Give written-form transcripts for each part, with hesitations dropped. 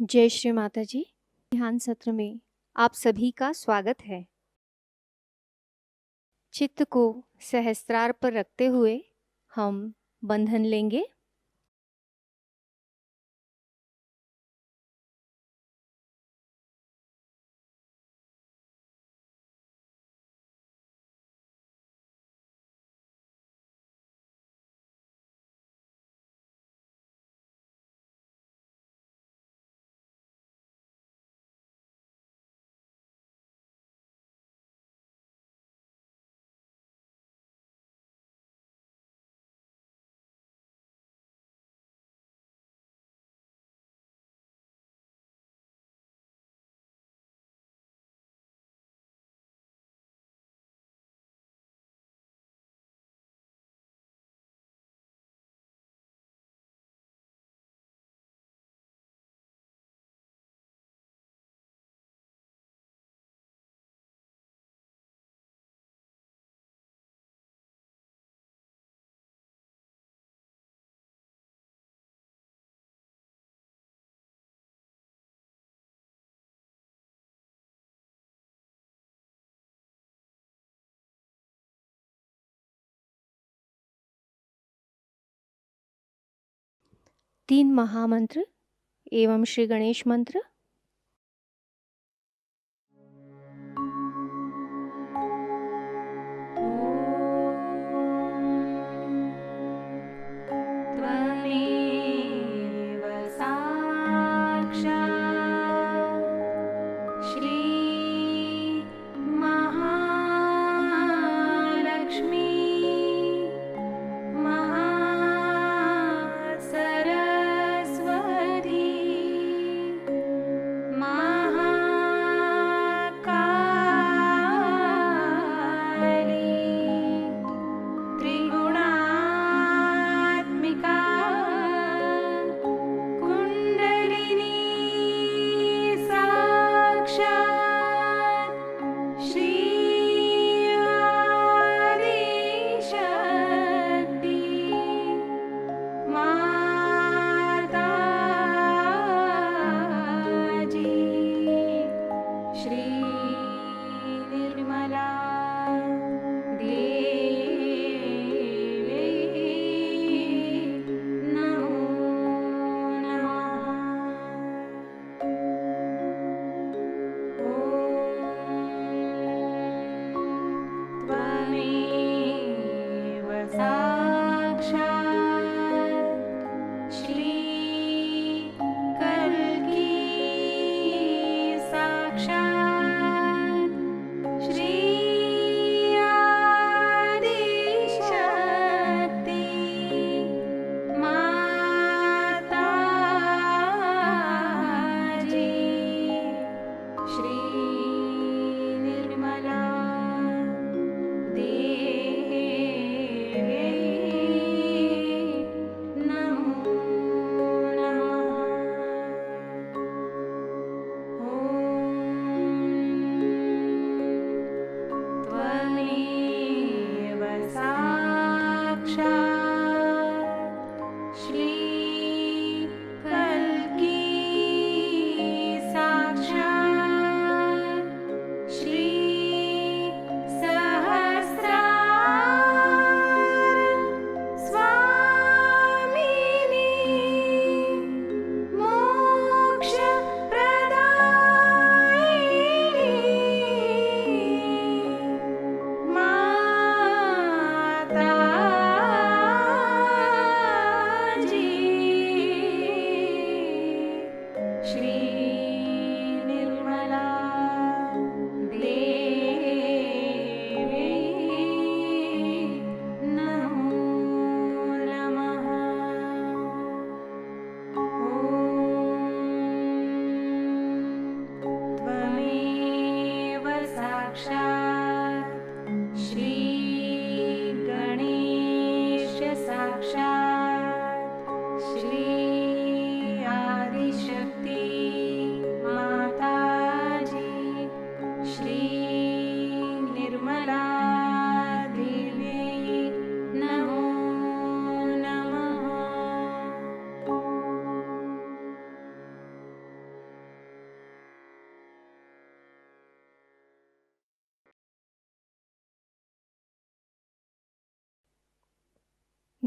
जय श्री माताजी। ध्यान सत्र में आप सभी का स्वागत है। चित्त को सहस्त्रार पर रखते हुए हम बंधन लेंगे। तीन महामंत्र एवं श्री गणेश मंत्र।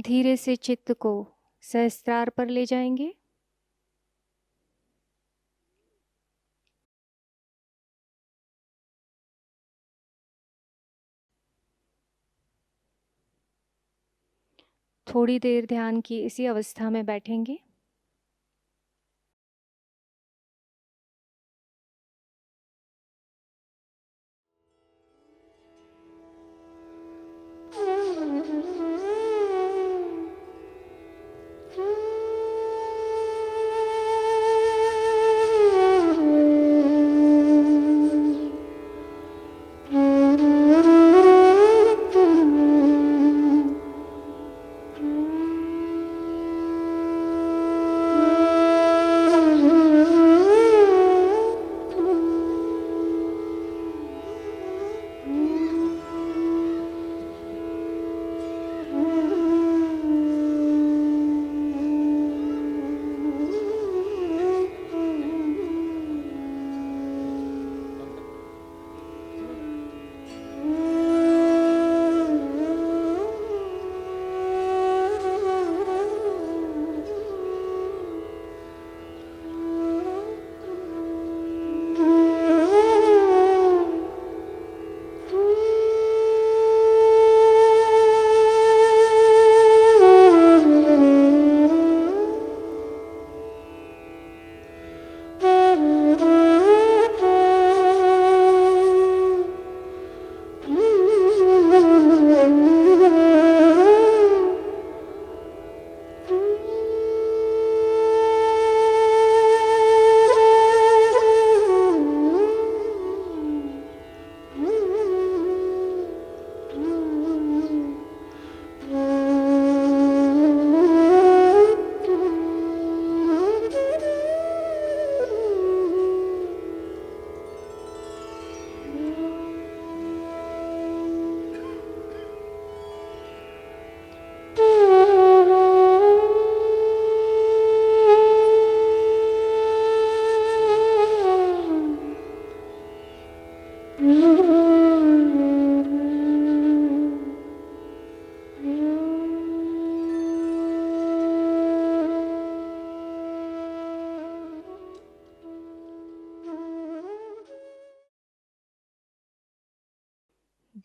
धीरे से चित्त को सहस्त्रार पर ले जाएंगे। थोड़ी देर ध्यान की इसी अवस्था में बैठेंगे।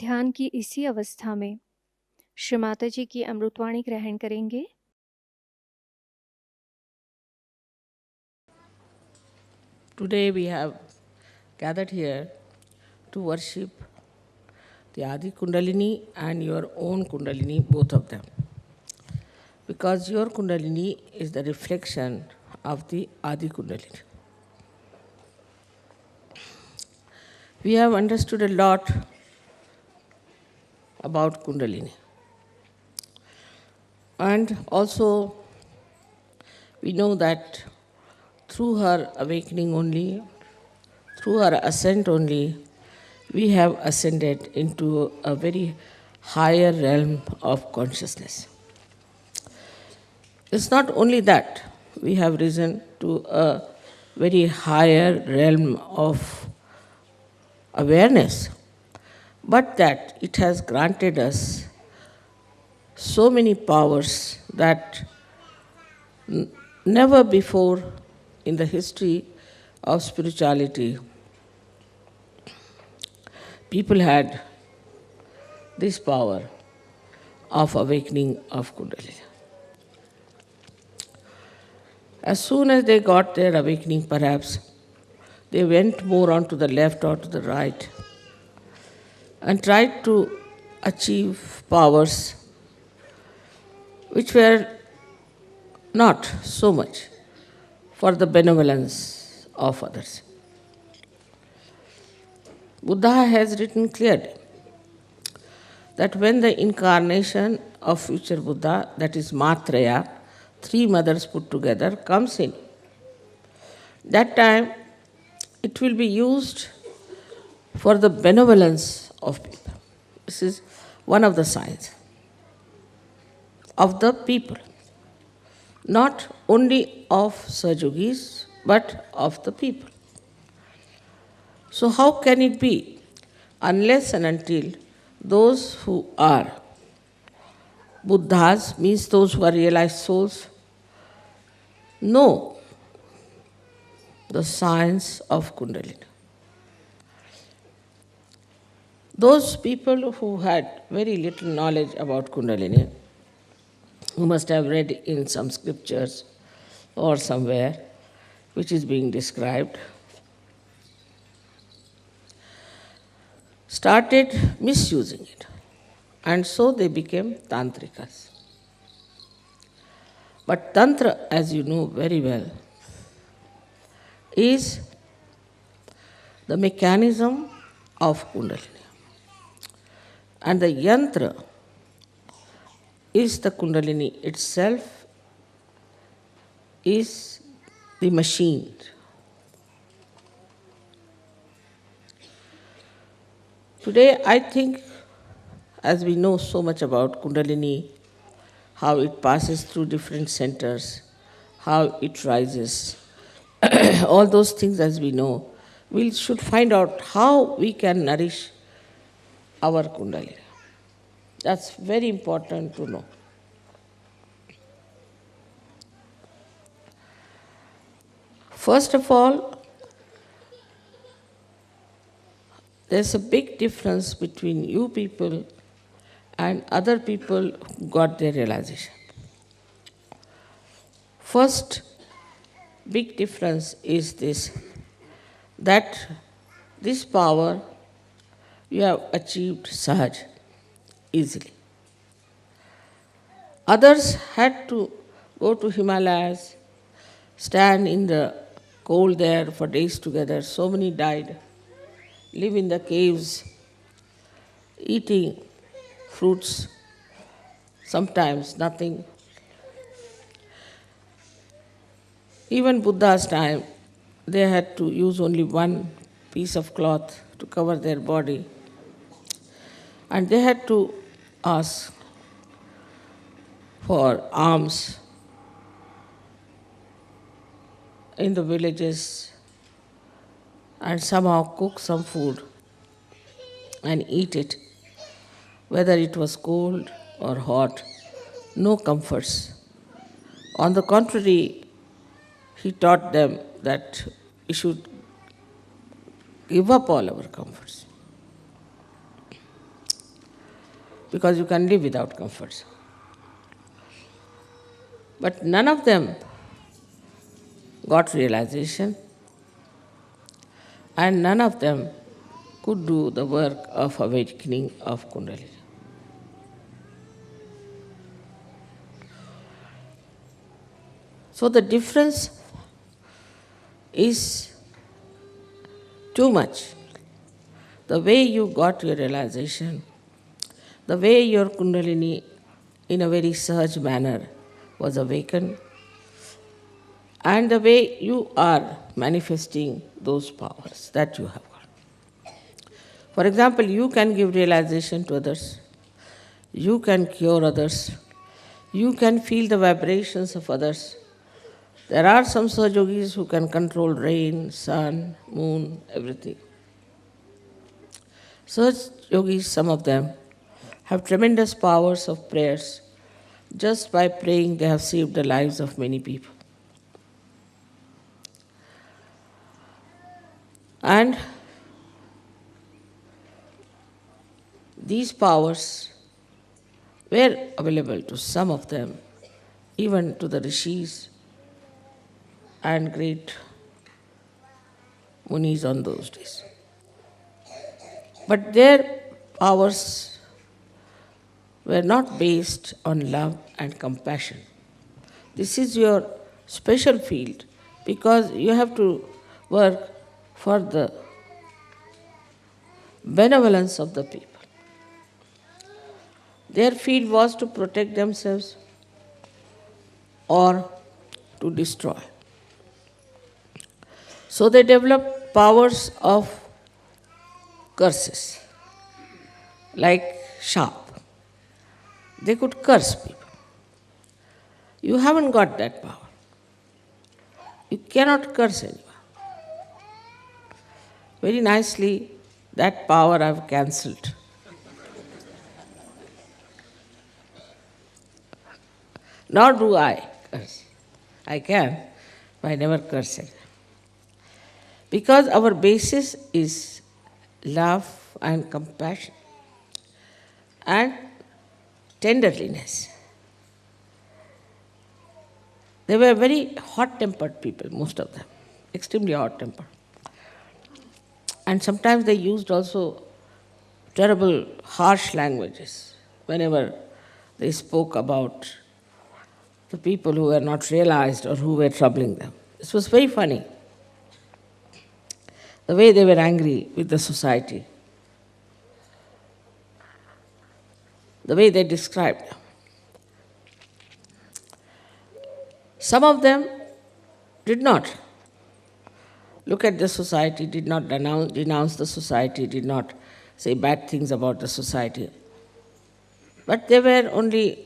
ध्यान की इसी अवस्था में श्री माताजी की अमृतवाणी ग्रहण करेंगे। Today we have gathered here to worship the Adi Kundalini and your own Kundalini, both of them. Because your Kundalini is the reflection of the Adi Kundalini. We have understood a lot about Kundalini. And also, we know that through her awakening only, through her ascent only, we have ascended into a very higher realm of consciousness. It's not only that, we have risen to a very higher realm of awareness, but that it has granted us so many powers that never before in the history of spirituality people had this power of awakening of Kundalini. As soon as they got their awakening, perhaps, they went more on to the left or to the right and tried to achieve powers which were not so much for the benevolence of others. Buddha has written clearly that when the incarnation of future Buddha, that is Matraya, three mothers put together, comes in, that time it will be used for the benevolence of people. This is one of the signs of the people, not only of Sahajogis, but of the people. So how can it be unless and until those who are Buddhas, means those who are realized souls, know the science of Kundalini. Those people who had very little knowledge about Kundalini, who must have read in some scriptures or somewhere which is being described, started misusing it. And so they became tantrikas. But Tantra, as you know very well, is the mechanism of Kundalini. And the yantra is the Kundalini itself, is the machine. Today, I think, as we know so much about Kundalini, how it passes through different centers, how it rises, all those things as we know, we should find out how we can nourish our Kundalini. That's very important to know. First of all, there's a big difference between you people and other people who got their realization. First big difference is this, that this power you have achieved sahaj, easily. Others had to go to Himalayas, stand in the cold there for days together. So many died, live in the caves, eating fruits, sometimes nothing. Even Buddha's time, they had to use only one piece of cloth to cover their body. And they had to ask for alms in the villages and somehow cook some food and eat it, whether it was cold or hot, no comforts. On the contrary, he taught them that we should give up all our comforts, because you can live without comforts. But none of them got realization, and none of them could do the work of awakening of Kundalini. So the difference is too much. The way you got your realization, the way your Kundalini in a very sahaj manner was awakened, and the way you are manifesting those powers that you have got. For example, you can give realization to others, you can cure others, you can feel the vibrations of others. There are some Sahajogis who can control rain, sun, moon, everything. Sahajogis, some of them, have tremendous powers of prayers. Just by praying, they have saved the lives of many people. And these powers were available to some of them, even to the rishis and great munis on those days. But their powers were not based on love and compassion. This is your special field, because you have to work for the benevolence of the people. Their field was to protect themselves or to destroy. So they developed powers of curses, like sharp. They could curse people. You haven't got that power. You cannot curse anyone. Very nicely, that power I've cancelled. Nor do I curse. I can, but I never curse it. Because our basis is love and compassion and tenderliness. They were very hot-tempered people, most of them, extremely hot-tempered. And sometimes they used also terrible, harsh languages whenever they spoke about the people who were not realized or who were troubling them. This was very funny, the way they were angry with the society, the way they described. Some of them did not look at the society, did not denounce the society, did not say bad things about the society. But they were only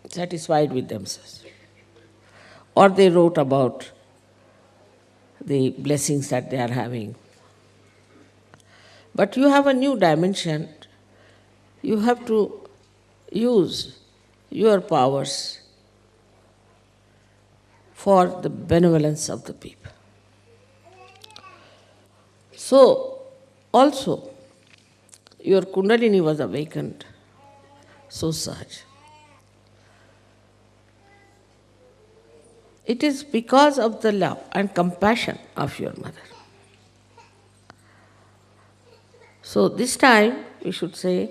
satisfied with themselves. Or they wrote about the blessings that they are having. But you have a new dimension. You have to use your powers for the benevolence of the people. So, also, your Kundalini was awakened so Sahaj. It is because of the love and compassion of your mother. So this time we should say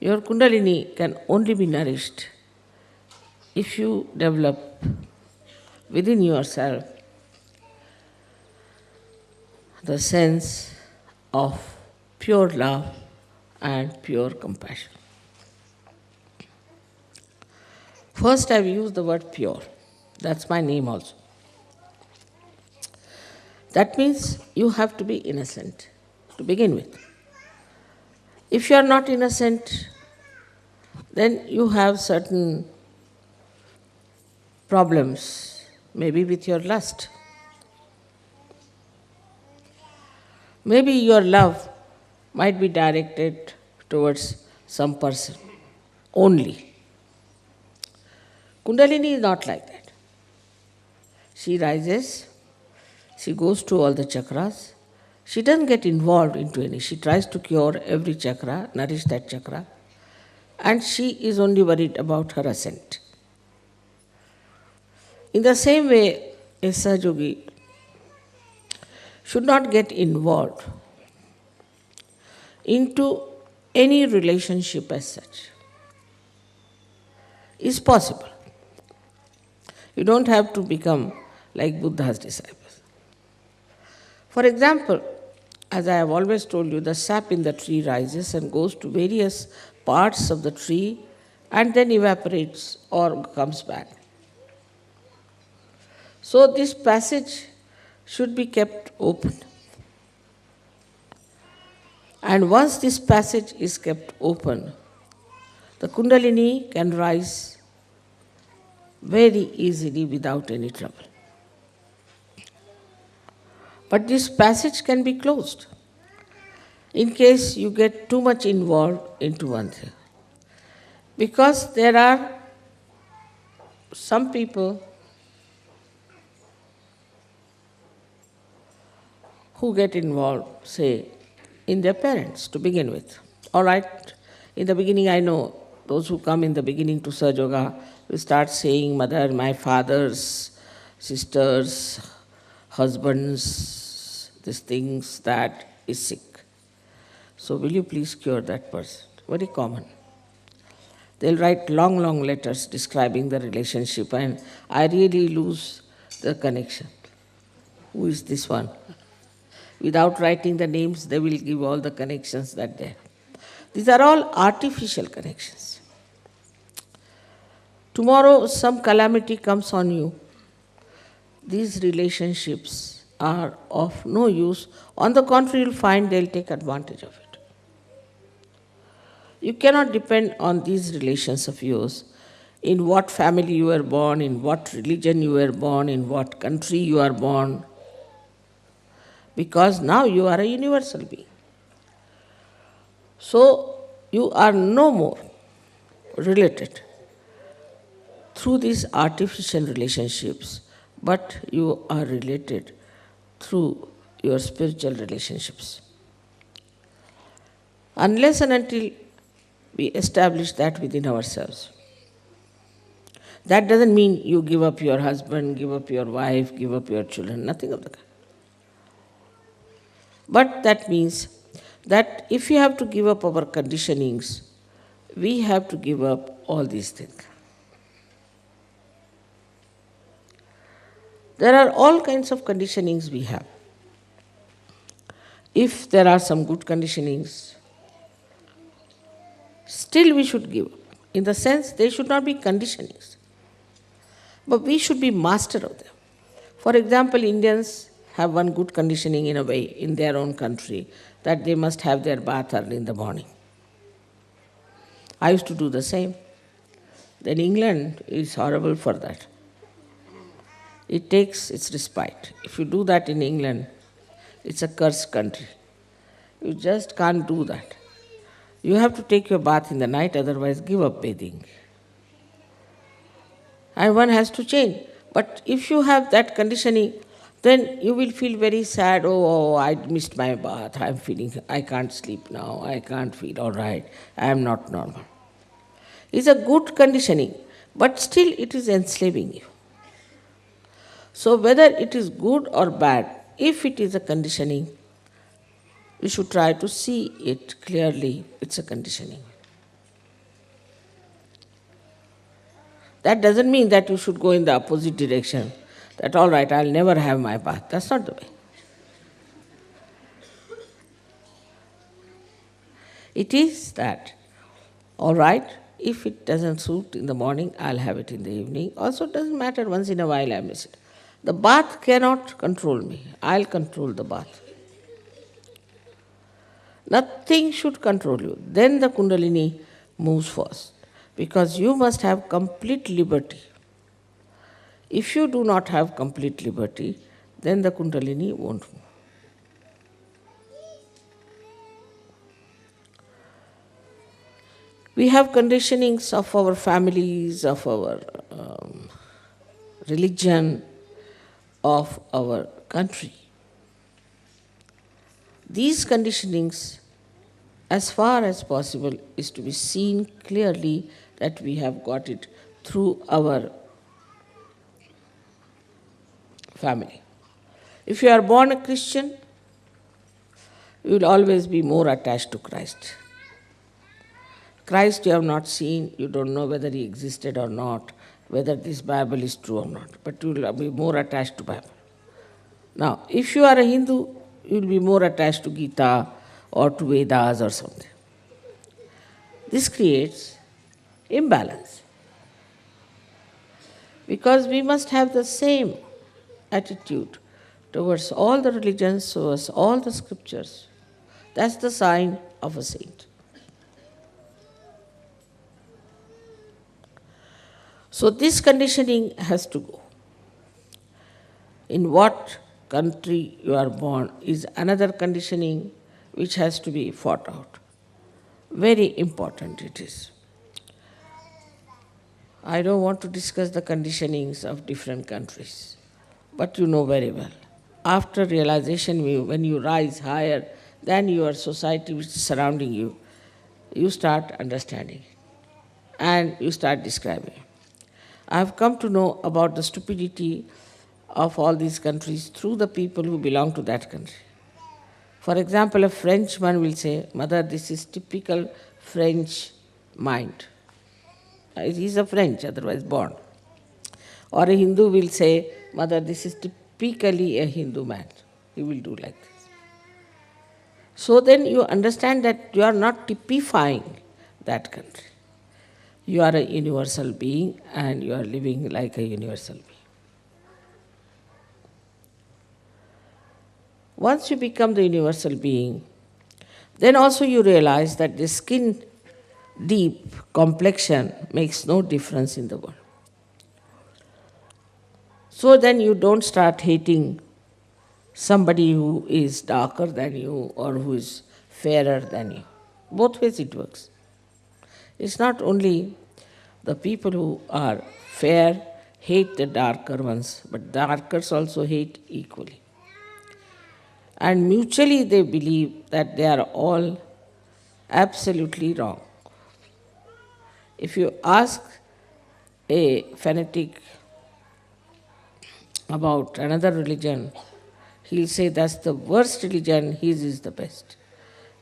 your Kundalini can only be nourished if you develop within yourself the sense of pure love and pure compassion. First I've used the word pure. That's my name also. That means you have to be innocent to begin with. If you are not innocent, then you have certain problems, maybe with your lust. Maybe your love might be directed towards some person only. Kundalini is not like that. She rises, she goes to all the chakras. She doesn't get involved into any. She tries to cure every chakra, nourish that chakra, and she is only worried about her ascent. In the same way, a Sahajayogi should not get involved into any relationship as such. It's possible. You don't have to become like Buddha's disciples. For example, as I have always told you, the sap in the tree rises and goes to various parts of the tree and then evaporates or comes back. So this passage should be kept open. And once this passage is kept open, the Kundalini can rise very easily without any trouble. But this passage can be closed in case you get too much involved into one thing. Because there are some people who get involved, say, in their parents to begin with. All right, in the beginning I know those who come in the beginning to Sahajayoga will start saying, mother, my father's sisters, husbands, these things, that is sick. So will you please cure that person? Very common. They'll write long, long letters describing the relationship and I really lose the connection. Who is this one? Without writing the names, they will give all the connections that they have. These are all artificial connections. Tomorrow some calamity comes on you. These relationships are of no use. On the contrary, you'll find they'll take advantage of it. You cannot depend on these relations of yours, in what family you were born, in what religion you were born, in what country you are born, because now you are a universal being. So you are no more related through these artificial relationships, but you are related through your spiritual relationships. Unless and until we establish that within ourselves. That doesn't mean you give up your husband, give up your wife, give up your children, nothing of the kind. But that means that if we have to give up our conditionings, we have to give up all these things. There are all kinds of conditionings we have. If there are some good conditionings, still we should give up. In the sense, they should not be conditionings, but we should be master of them. For example, Indians have one good conditioning in a way in their own country, that they must have their bath early in the morning. I used to do the same. Then England is horrible for that. It takes its respite. If you do that in England, it's a cursed country. You just can't do that. You have to take your bath in the night, otherwise give up bathing. And one has to change. But if you have that conditioning, then you will feel very sad. Oh, I missed my bath. I can't sleep now. I can't feel all right. I am not normal. It's a good conditioning, but still it is enslaving you. So whether it is good or bad, if it is a conditioning, we should try to see it clearly. It's a conditioning. That doesn't mean that you should go in the opposite direction, that all right, I'll never have my bath. That's not the way. It is that, all right, if it doesn't suit in the morning, I'll have it in the evening. Also, it doesn't matter, once in a while I miss it. The bath cannot control me. I'll control the bath. Nothing should control you. Then the Kundalini moves first, because you must have complete liberty. If you do not have complete liberty, then the Kundalini won't move. We have conditionings of our families, of our religion, of our country. These conditionings, as far as possible, is to be seen clearly that we have got it through our family. If you are born a Christian, you will always be more attached to Christ. Christ you have not seen, you don't know whether he existed or not, whether this Bible is true or not, but you will be more attached to Bible. Now, if you are a Hindu, you will be more attached to Gita or to Vedas or something. This creates imbalance, because we must have the same attitude towards all the religions, towards all the scriptures. That's the sign of a saint. So this conditioning has to go. In what country you are born is another conditioning which has to be fought out. Very important it is. I don't want to discuss the conditionings of different countries, but you know very well. After realization, when you rise higher than your society which is surrounding you, you start understanding and you start describing. I have come to know about the stupidity of all these countries through the people who belong to that country. For example, a Frenchman will say, Mother, this is typical French mind. He is a French, otherwise born. Or a Hindu will say, Mother, this is typically a Hindu man. He will do like this. So then you understand that you are not typifying that country. You are a universal being and you are living like a universal being. Once you become the universal being, then also you realize that the skin deep complexion makes no difference in the world. So then you don't start hating somebody who is darker than you or who is fairer than you. Both ways it works. It's not only The people who are fair hate the darker ones, but darkers also hate equally. And mutually they believe that they are all absolutely wrong. If you ask a fanatic about another religion, he'll say that's the worst religion, his is the best.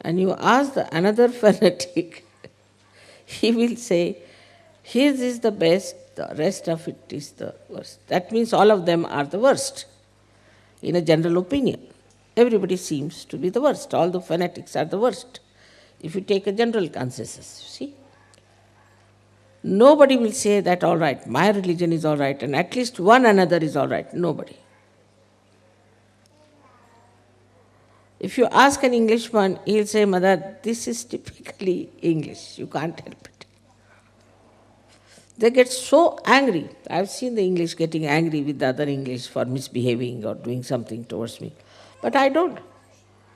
And you ask another fanatic, he will say his is the best, the rest of it is the worst. That means all of them are the worst, in a general opinion. Everybody seems to be the worst. All the fanatics are the worst. If you take a general consensus, you see. Nobody will say that, all right, my religion is all right, and at least one another is all right. Nobody. If you ask an Englishman, he'll say, Mother, this is typically English. You can't help it. They get so angry. I've seen the English getting angry with the other English for misbehaving or doing something towards me. But I don't,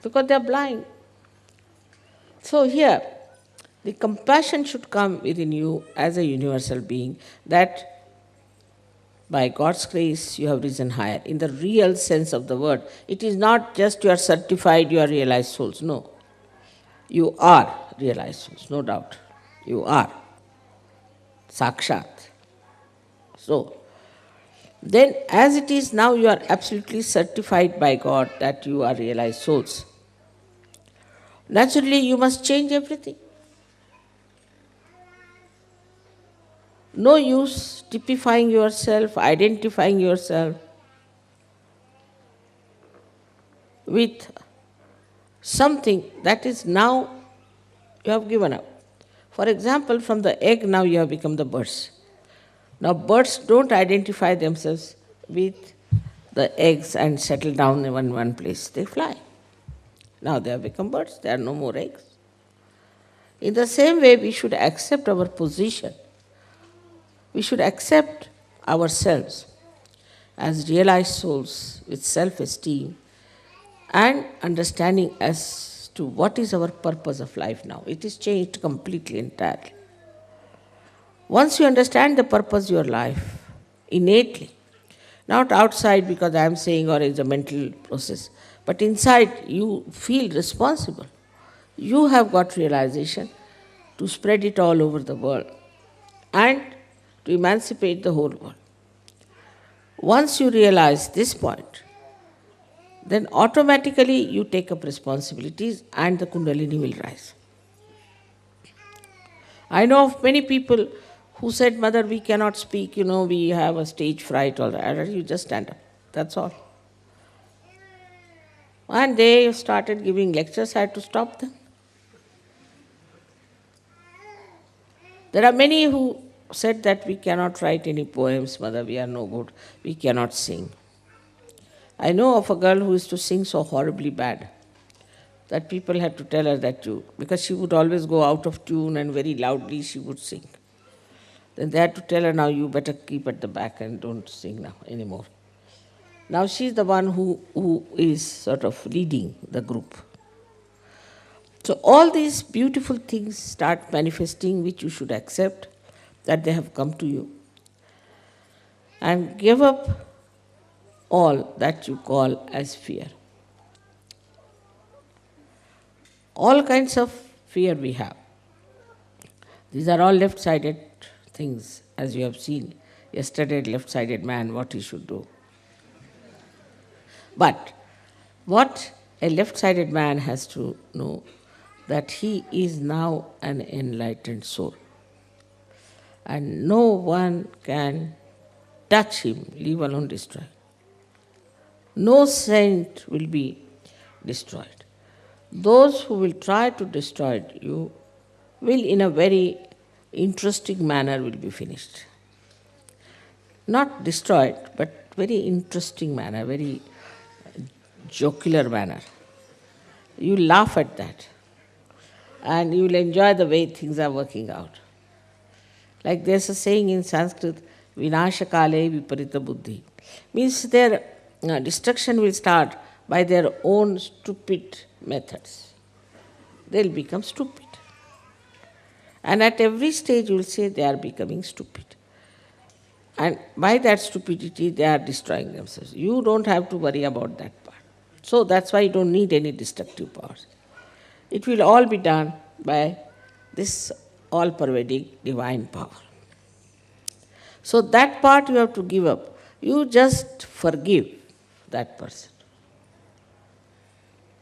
because they're blind. So here, the compassion should come within you as a universal being, that by God's grace you have risen higher. In the real sense of the word, it is not just you are certified, you are realized souls. No. You are realized souls, no doubt. You are. Sakshat. So, then as it is now, you are absolutely certified by God that you are realized souls. Naturally, you must change everything. No use typifying yourself, identifying yourself with something that is now you have given up. For example, from the egg now you have become the birds. Now birds don't identify themselves with the eggs and settle down in one place. They fly. Now they have become birds. There are no more eggs. In the same way, we should accept our position. We should accept ourselves as realized souls with self-esteem and understanding as to what is our purpose of life now. It is changed completely, entirely. Once you understand the purpose of your life innately, not outside because I am saying or it's a mental process, but inside you feel responsible. You have got realization to spread it all over the world and to emancipate the whole world. Once you realize this point, then automatically you take up responsibilities and the Kundalini will rise. I know of many people who said, Mother, we cannot speak, we have a stage fright, all right. You just stand up, that's all. And they started giving lectures, I had to stop them. There are many who said that we cannot write any poems, Mother, we are no good, we cannot sing. I know of a girl who used to sing so horribly bad that people had to tell her that because she would always go out of tune and very loudly she would sing. Then they had to tell her, now you better keep at the back and don't sing now anymore. Now she's the one who is sort of leading the group. So all these beautiful things start manifesting, which you should accept that they have come to you. And give up all that you call as fear. All kinds of fear we have. These are all left-sided things, as you have seen yesterday, left-sided man, what he should do. But what a left-sided man has to know, that he is now an enlightened soul. And no one can touch him, leave alone destroy. No saint will be destroyed. Those who will try to destroy you will in a very interesting manner will be finished. Not destroyed, but very interesting manner, very jocular manner. You laugh at that and you will enjoy the way things are working out. Like there's a saying in Sanskrit, Vinashakale viparita buddhi. Means their destruction will start by their own stupid methods. They'll become stupid. And at every stage you will say they are becoming stupid. And by that stupidity they are destroying themselves. You don't have to worry about that part. So that's why you don't need any destructive powers. It will all be done by this all-pervading divine power. So that part you have to give up. You just forgive that person.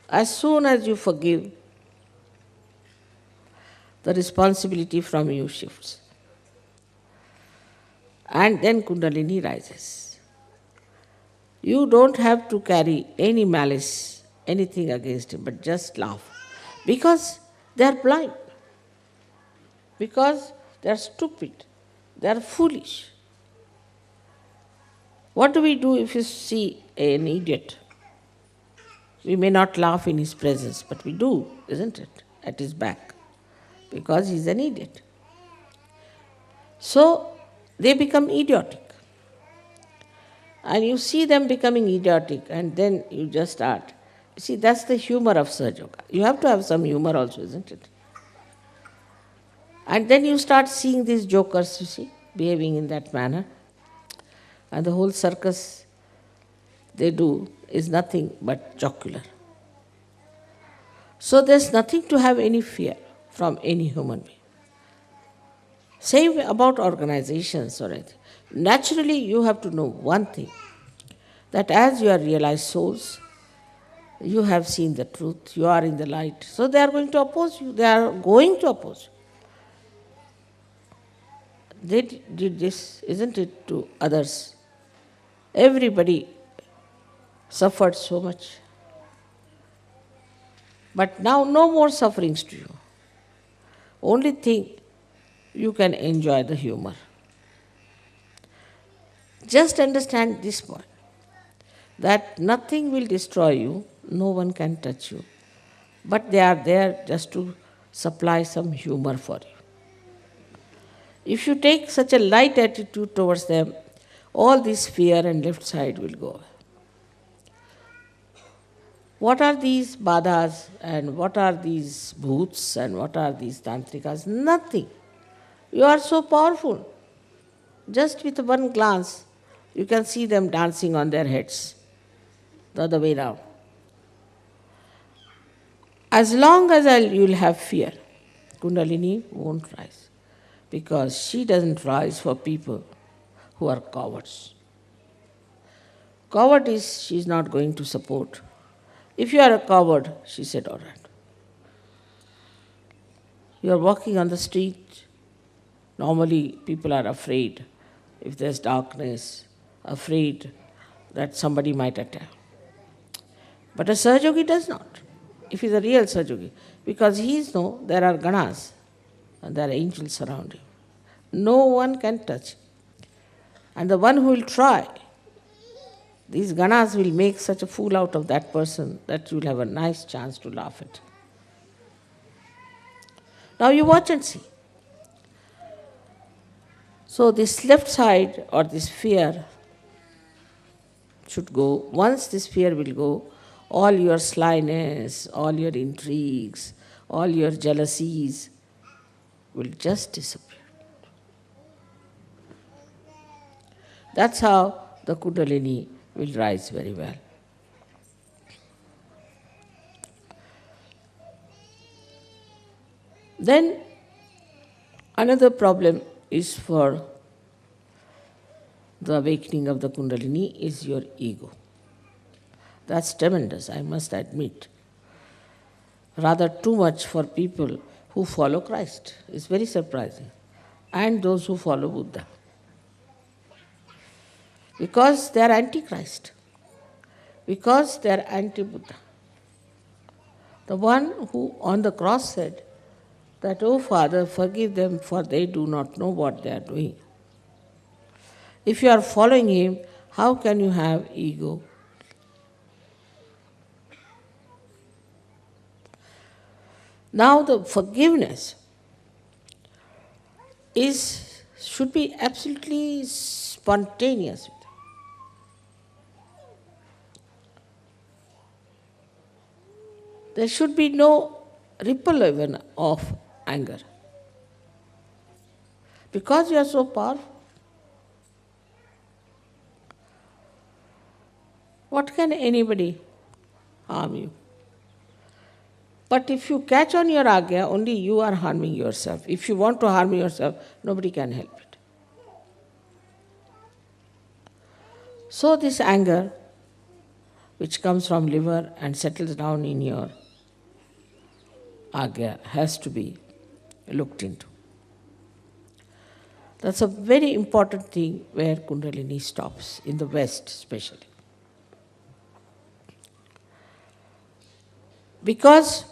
As soon as you forgive, the responsibility from you shifts. And then Kundalini rises. You don't have to carry any malice, anything against him, but just laugh. Because they are blind. Because they are stupid. They are foolish. What do we do if you see an idiot? We may not laugh in his presence, but we do, isn't it? At his back. Because he's an idiot. So they become idiotic. And you see them becoming idiotic, and then you just start. You see, that's the humor of Sahajayoga. You have to have some humor also, isn't it? And then you start seeing these jokers, you see, behaving in that manner. And the whole circus they do is nothing but jocular. So there's nothing to have any fear from any human being. Same about organizations or anything. Naturally, you have to know one thing, that as you are realized souls, you have seen the truth, you are in the light. So they are going to oppose you. They are going to oppose you. They did this, isn't it, to others. Everybody suffered so much. But now no more sufferings to you. Only thing, you can enjoy the humor. Just understand this point, that nothing will destroy you, no one can touch you. But they are there just to supply some humor for you. If you take such a light attitude towards them, all this fear and left side will go away. What are these badhas and what are these bhoots and what are these tantrikas? Nothing. You are so powerful. Just with one glance, you can see them dancing on their heads, the other way round. As long as you'll have fear, Kundalini won't rise. Because she doesn't rise for people who are cowards. Coward is, she's not going to support. If you are a coward, she said, all right. You are walking on the street. Normally, people are afraid if there's darkness, afraid that somebody might attack. But a Sahajayogi does not, if he's a real Sahajayogi, because there are ganas and there are angels around him. No one can touch him. And the one who will try, these ganas will make such a fool out of that person that you'll have a nice chance to laugh at. Now you watch and see. So this left side or this fear should go. Once this fear will go, all your slyness, all your intrigues, all your jealousies will just disappear. That's how the Kundalini will rise very well. Then another problem is for the awakening of the Kundalini is your ego. That's tremendous, I must admit. Rather too much for people who follow Christ. It's very surprising. And those who follow Buddha. Because they are anti-Christ. Because they are anti-Buddha. The one who on the cross said that, "Oh Father, forgive them for they do not know what they are doing." If you are following him, how can you have ego? Now the forgiveness should be absolutely spontaneous. There should be no ripple even of anger. Because you are so powerful. What can anybody harm you? But if you catch on your agya, only you are harming yourself. If you want to harm yourself, nobody can help it. So this anger, which comes from liver and settles down in your agya, has to be looked into. That's a very important thing where Kundalini stops, in the West especially. Because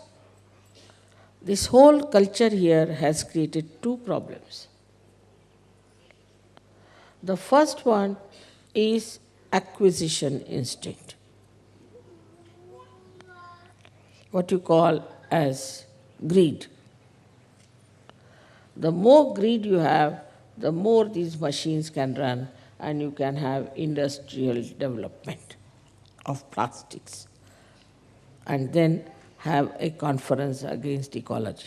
this whole culture here has created two problems. The first one is acquisition instinct, what you call as greed. The more greed you have, the more these machines can run and you can have industrial development of plastics and then have a conference against ecology.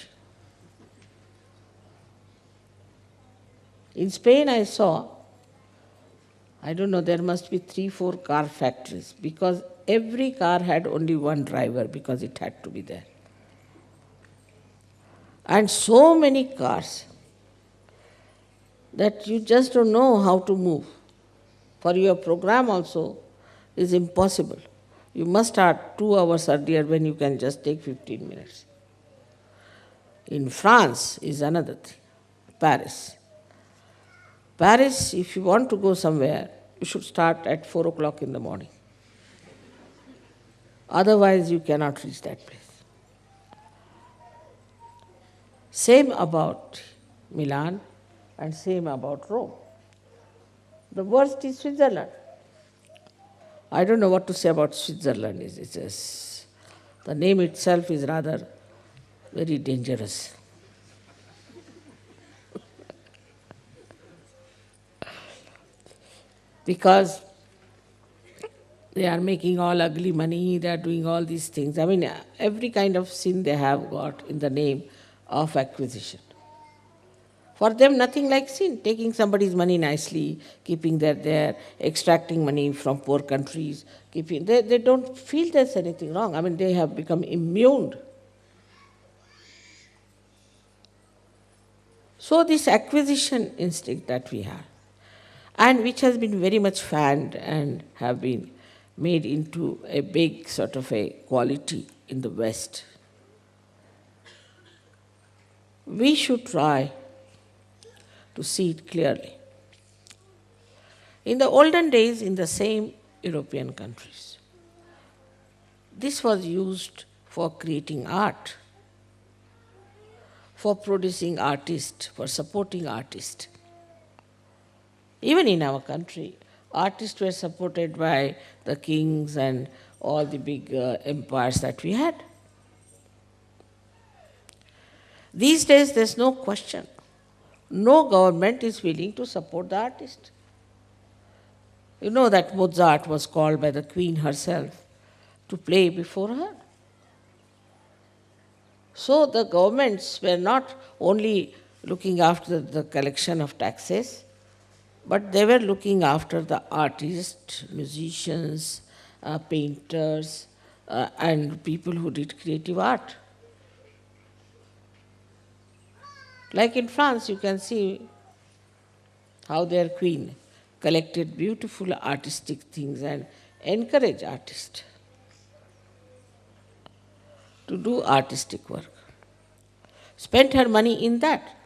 In Spain I saw, I don't know, there must be 3-4 car factories because every car had only one driver because it had to be there. And so many cars that you just don't know how to move. For your program also is impossible. You must start 2 hours earlier when you can just take 15 minutes. In France is another thing, Paris. Paris, if you want to go somewhere, you should start at 4 o'clock in the morning. Otherwise, you cannot reach that place. Same about Milan and same about Rome. The worst is Switzerland. I don't know what to say about Switzerland. The name itself is rather very dangerous. Because they are making all ugly money, they are doing all these things. I mean, every kind of sin they have got in the name of acquisition. For them, nothing like sin, taking somebody's money nicely, keeping that there, extracting money from poor countries, they don't feel there's anything wrong. I mean, they have become immune. So this acquisition instinct that we have, and which has been very much fanned and have been made into a big sort of a quality in the West, we should try to see it clearly. In the olden days, in the same European countries, this was used for creating art, for producing artists, for supporting artists. Even in our country, artists were supported by the kings and all the big empires that we had. These days, there's no question. No government is willing to support the artist. You know that Mozart was called by the Queen herself to play before her. So the governments were not only looking after the collection of taxes, but they were looking after the artists, musicians, painters, and people who did creative art. Like in France, you can see how their queen collected beautiful artistic things and encouraged artists to do artistic work. Spent her money in that.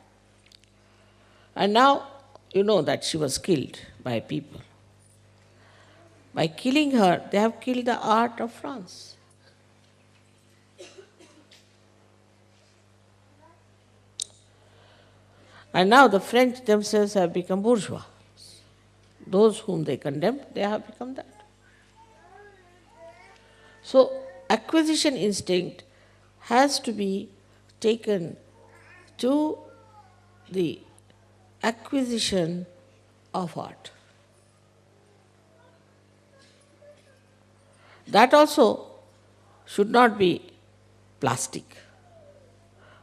And now you know that she was killed by people. By killing her, they have killed the art of France. And now the French themselves have become bourgeois. Those whom they condemned, they have become that. So acquisition instinct has to be taken to the acquisition of art. That also should not be plastic.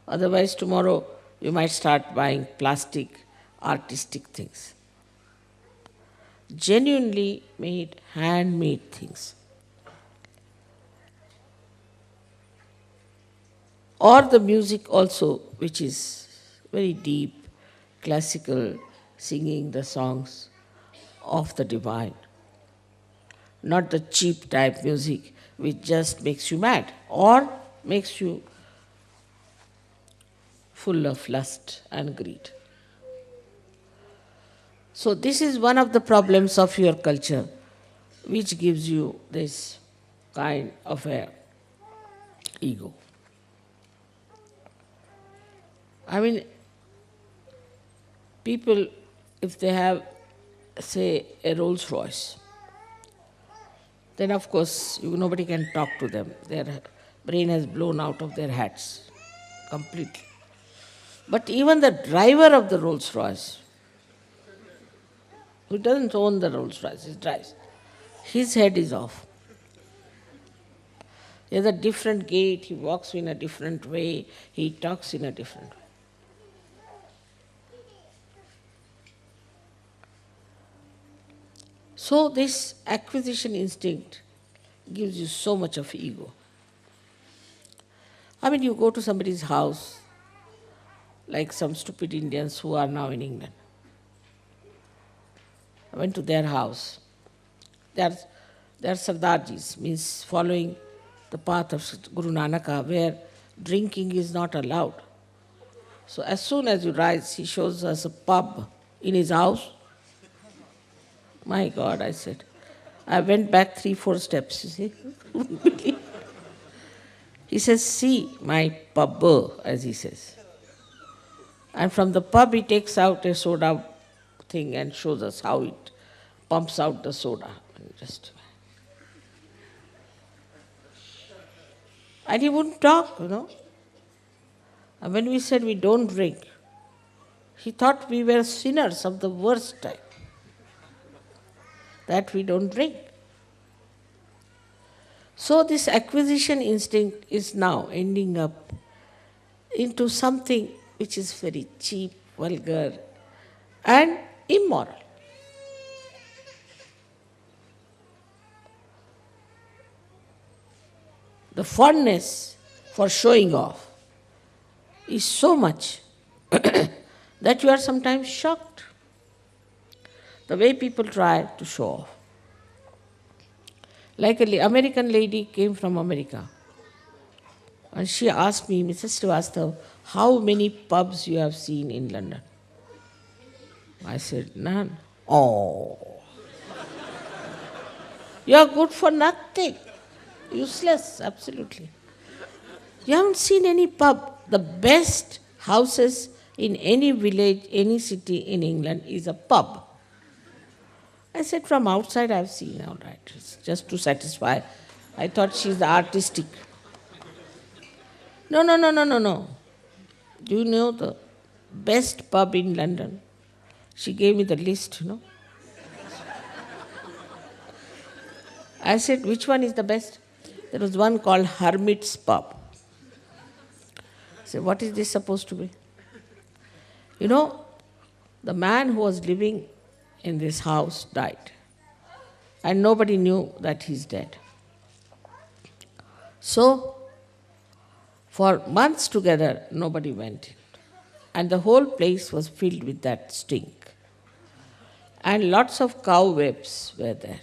Otherwise tomorrow you might start buying plastic artistic things, genuinely made, handmade things. Or the music also, which is very deep, classical, singing the songs of the divine. Not the cheap type music which just makes you mad or makes you full of lust and greed. So this is one of the problems of your culture, which gives you this kind of a ego. I mean, people, if they have, say, a Rolls Royce, then of course nobody can talk to them. Their brain has blown out of their heads completely. But even the driver of the Rolls Royce, who doesn't own the Rolls Royce, he drives, his head is off. He has a different gait, he walks in a different way, he talks in a different way. So this acquisition instinct gives you so much of ego. I mean, you go to somebody's house, like some stupid Indians who are now in England. I went to their house. They are Sardarjis, means following the path of Guru Nanaka, where drinking is not allowed. So as soon as you rise, he shows us a pub in his house. My God, I said. I went back 3-4 steps, you see. He says, see my pub, as he says. And from the pub he takes out a soda thing and shows us how it pumps out the soda. And he wouldn't talk, And when we said we don't drink, he thought we were sinners of the worst type, that we don't drink. So this acquisition instinct is now ending up into something which is very cheap, vulgar, and immoral. The fondness for showing off is so much that you are sometimes shocked. The way people try to show off. Like an American lady came from America, and she asked me, Mrs. Srivastava, how many pubs you have seen in London? I said, none. Oh, you are good for nothing. Useless, absolutely. You haven't seen any pub. The best houses in any village, any city in England is a pub. I said, from outside I've seen, all right, it's just to satisfy. I thought she's artistic. No. Do you know the best pub in London? She gave me the list, I said, which one is the best? There was one called Hermit's Pub. I said, what is this supposed to be? The man who was living in this house died. And nobody knew that he's dead. So, for months together, nobody went in. And the whole place was filled with that stink. And lots of cobwebs were there.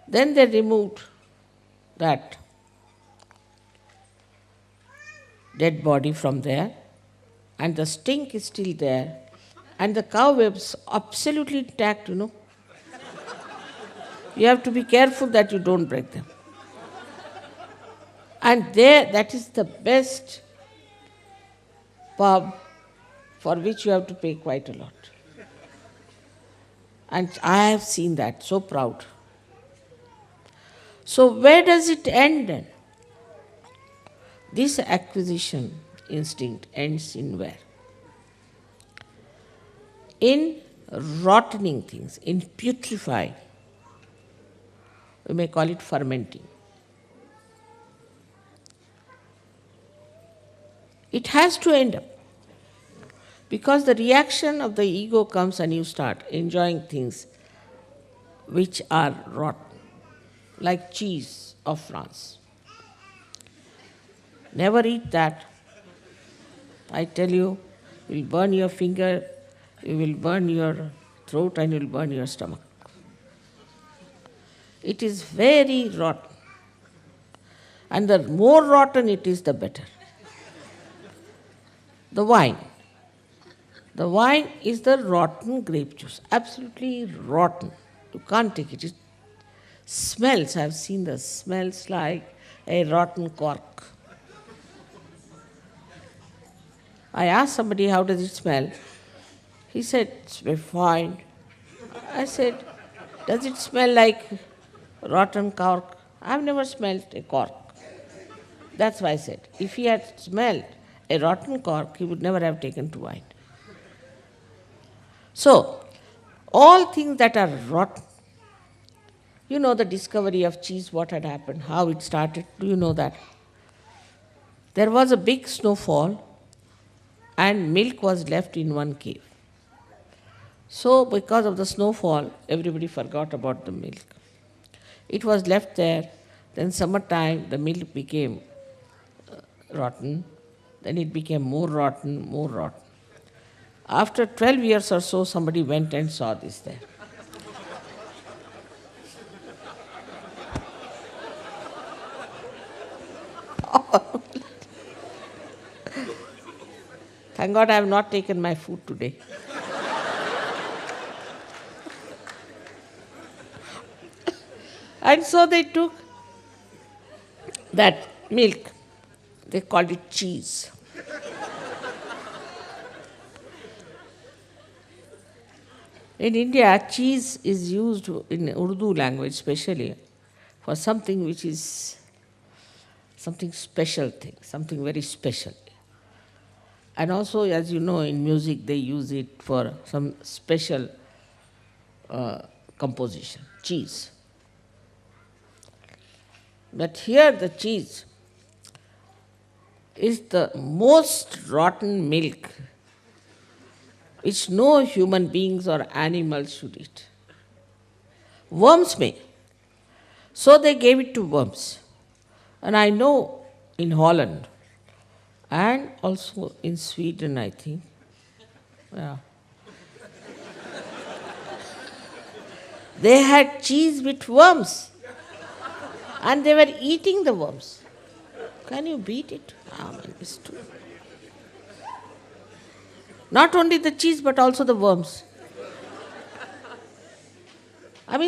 Then they removed that dead body from there, and the stink is still there, and the cobwebs absolutely intact, You have to be careful that you don't break them. And there, that is the best pub for which you have to pay quite a lot. And I have seen that, so proud. So where does it end then? This acquisition instinct ends in where? In rottening things, in putrefying. We may call it fermenting. It has to end up. Because the reaction of the ego comes and you start enjoying things which are rotten, like cheese of France. Never eat that. I tell you, you will burn your finger, you will burn your throat, and you will burn your stomach. It is very rotten. And the more rotten it is, the better. The wine. The wine is the rotten grape juice, absolutely rotten. You can't take it. It smells, I've seen the smells like a rotten cork. I asked somebody, how does it smell? He said, it's very fine. I said, does it smell like rotten cork? I've never smelled a cork. That's why I said, if he had smelled a rotten cork, he would never have taken to wine. So, all things that are rotten, you know the discovery of cheese, what had happened, how it started, do you know that? There was a big snowfall and milk was left in one cave. So, because of the snowfall, everybody forgot about the milk. It was left there, then summertime the milk became rotten, then it became more rotten, more rotten. After 12 years or so, somebody went and saw this there. Thank God I have not taken my food today. And so they took that milk, they called it cheese. In India, cheese is used in Urdu language especially for something which is something special thing, something very special. And also, as you know, in music they use it for some special composition, cheese. But here the cheese is the most rotten milk which no human beings or animals should eat. Worms may. So they gave it to worms. And I know in Holland and also in Sweden, I think, yeah, they had cheese with worms. And they were eating the worms. Can you beat it? It's true. Not only the cheese, but also the worms.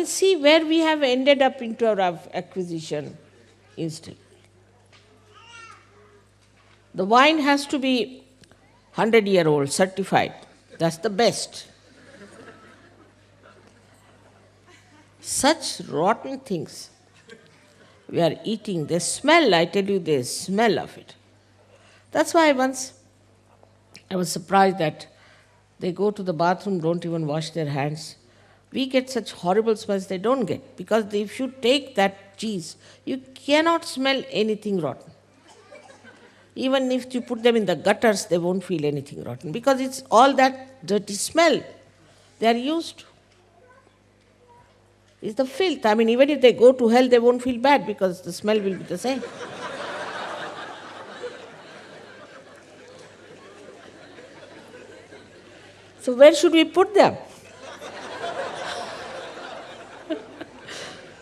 See where we have ended up into our acquisition instinct. The wine has to be 100-year-old, certified. That's the best. Such rotten things we are eating, they smell, I tell you, they smell of it. That's why once I was surprised that they go to the bathroom, don't even wash their hands. We get such horrible smells they don't get. Because if you take that cheese, you cannot smell anything rotten. Even if you put them in the gutters, they won't feel anything rotten. Because it's all that dirty smell they are used to. It's the filth. Even if they go to hell, they won't feel bad because the smell will be the same. So where should we put them?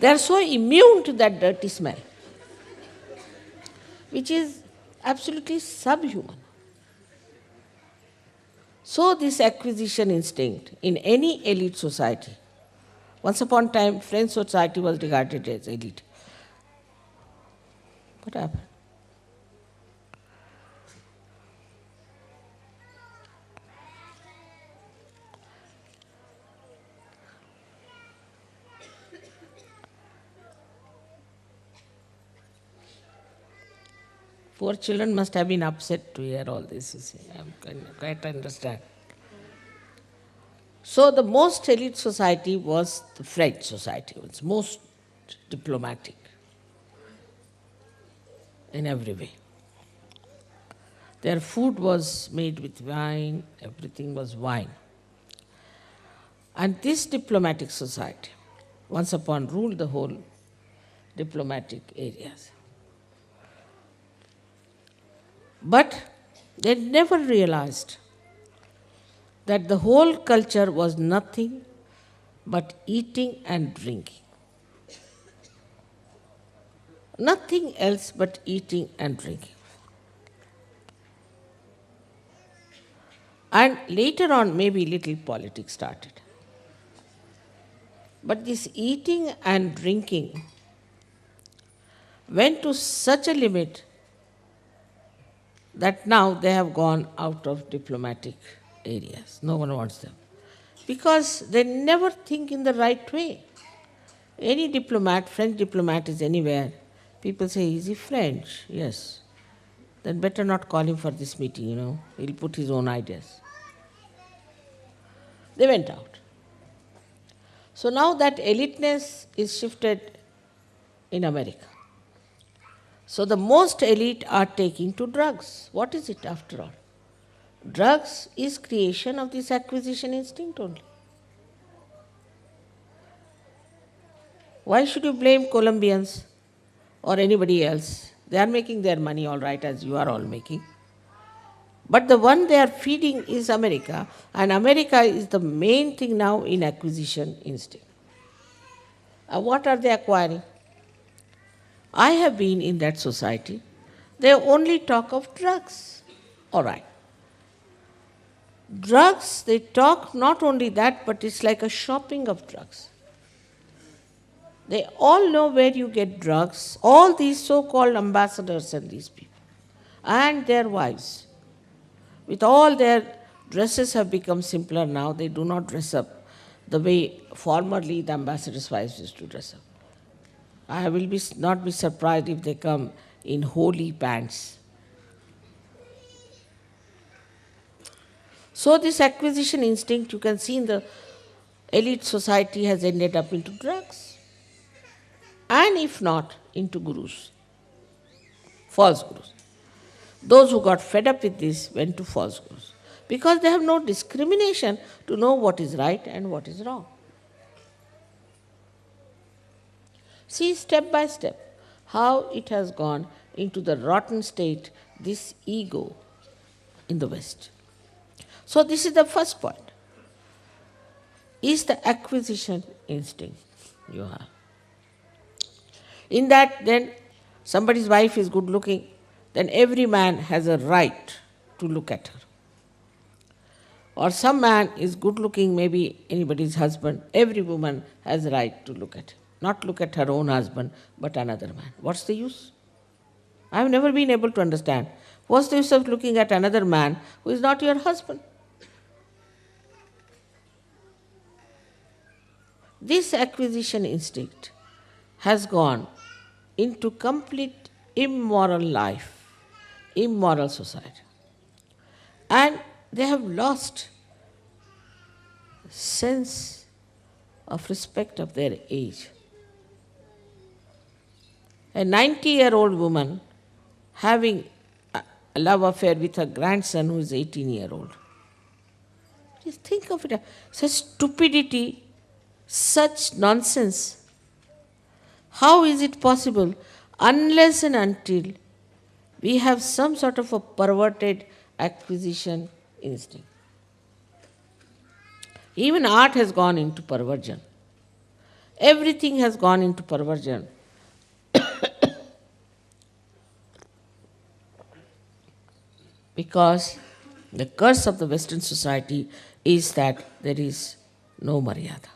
They are so immune to that dirty smell, which is absolutely subhuman. So this acquisition instinct in any elite society, once upon a time, French society was regarded as elite. What happened? Poor children must have been upset to hear all this, you see. I quite understand. So the most elite society was the French society. It was most diplomatic in every way. Their food was made with wine, everything was wine. And this diplomatic society, once upon, ruled the whole diplomatic areas. But they never realized that the whole culture was nothing but eating and drinking. Nothing else but eating and drinking. And later on, maybe little politics started. But this eating and drinking went to such a limit that now they have gone out of diplomatic areas. No one wants them. Because they never think in the right way. Any diplomat, French diplomat is anywhere, people say, is he French? Yes. Then better not call him for this meeting, He'll put his own ideas. They went out. So now that eliteness is shifted in America. So the most elite are taking to drugs. What is it after all? Drugs is creation of this acquisition instinct only. Why should you blame Colombians or anybody else? They are making their money all right, as you are all making. But the one they are feeding is America, and America is the main thing now in acquisition instinct. What are they acquiring? I have been in that society. They only talk of drugs. All right. Drugs, they talk not only that, but it's like a shopping of drugs. They all know where you get drugs, all these so-called ambassadors and these people, and their wives. With all their dresses have become simpler now, they do not dress up the way formerly the ambassadors' wives used to dress up. I will not be surprised if they come in holy pants. So this acquisition instinct, you can see in the elite society, has ended up into drugs. And if not, into gurus, false gurus. Those who got fed up with this went to false gurus, because they have no discrimination to know what is right and what is wrong. See step by step how it has gone into the rotten state, this ego in the West. So this is the first point, is the acquisition instinct you have. In that, then, somebody's wife is good looking, then every man has a right to look at her. Or some man is good looking, maybe anybody's husband, every woman has a right to look at him. Not look at her own husband, but another man. What's the use? I have never been able to understand. What's the use of looking at another man who is not your husband? This acquisition instinct has gone into complete immoral life, immoral society. And they have lost sense of respect of their age. A 90-year-old woman having a love affair with her grandson who is 18-year-old. Just think of it, such stupidity, such nonsense. How is it possible unless and until we have some sort of a perverted acquisition instinct? Even art has gone into perversion. Everything has gone into perversion. Because the curse of the Western society is that there is no Maryada.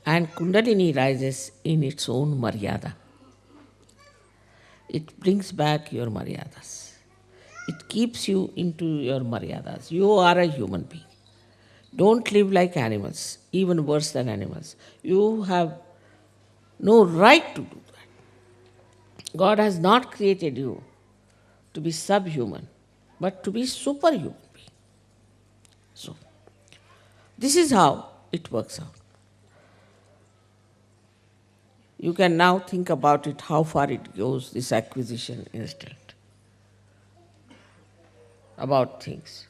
And Kundalini rises in its own Maryada. It brings back your Maryadas. It keeps you into your Maryadas. You are a human being. Don't live like animals, even worse than animals. You have no right to do that. God has not created you to be subhuman, but to be superhuman being. So, this is how it works out. You can now think about it, how far it goes, this acquisition instinct. about things.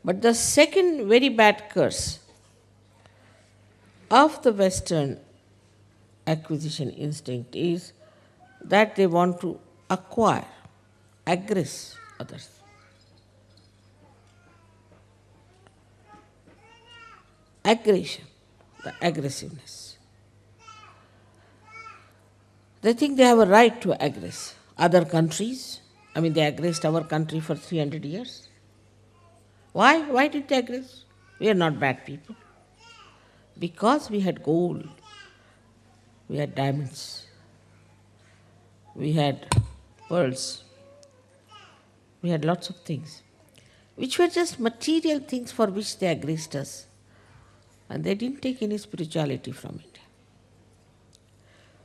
But the second very bad curse of the Western acquisition instinct is that they want to acquire, aggress others. Aggression, the aggressiveness. They think they have a right to aggress other countries. I mean, they aggressed our country for 300 years. Why? Why did they aggress? We are not bad people. Because we had gold, we had diamonds, we had pearls, we had lots of things, which were just material things for which they aggressed us. And they didn't take any spirituality from it.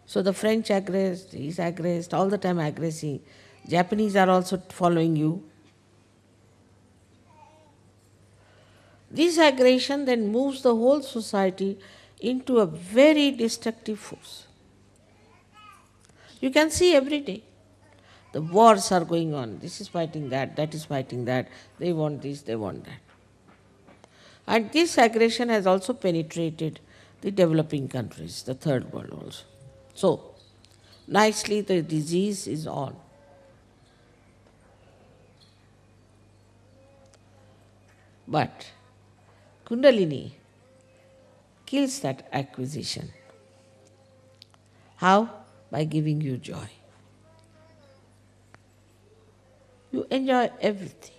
So the French aggressed, he's aggressed, all the time aggressing. Japanese are also following you. This aggression then moves the whole society into a very destructive force. You can see every day. The wars are going on. This is fighting that is fighting that. They want this, they want that. And this aggression has also penetrated the developing countries, the third world also. So, nicely the disease is on. But Kundalini kills that acquisition. How? By giving you joy. You enjoy everything.